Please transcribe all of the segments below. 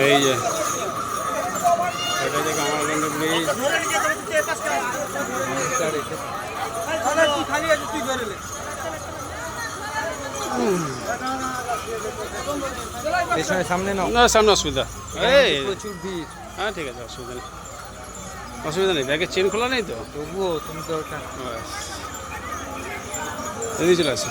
এই যে এটা যে কামারগঞ্জ ব্রিজ। সামনে নাও না, সামনে অসুবিধা। এই প্রচুর ভিড়। হ্যাঁ ঠিক আছে, অসুবিধা নেই, অসুবিধা নেই। ব্যাগের চেন খোলা নেই তো? তবুও তুমি তো ওটা এদিকে চলে আসো।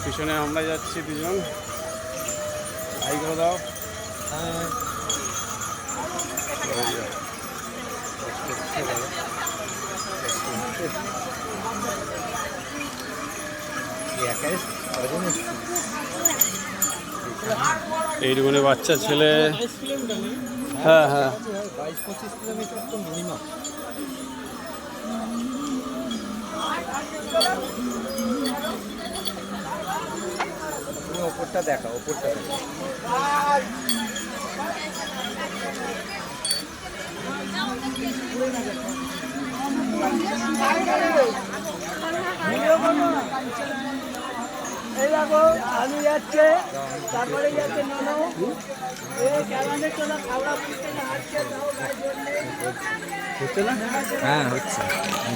পিছনে আমরা যাচ্ছি দুজন। ভাই করে দাও। এইটুকুনি বাচ্চা ছেলে। হ্যাঁ হ্যাঁ, 22-25 কিলোমিটার তো মিনিমাম। তুমি ওপরটা দেখা, ওপরটা দেখা। এই দেখো আমি যাচ্ছে, তারপরে যাচ্ছে ননো, এই ক্যামেরা চলা খাওয়া বুঝতে না হাঁটছে দাও ভাই জন্য হচ্ছে না? হ্যাঁ হচ্ছে,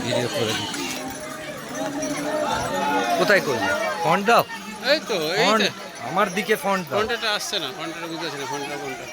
ভিডিও করে দিচ্ছি। কোথায় করবি? ফন্ট দাও। এই তো এইটা আমার দিকে ফন্ট দাও। ফোনটা আসছে না, ফোনটা বুঝতে পারছি না, ফোনটা কোনটা।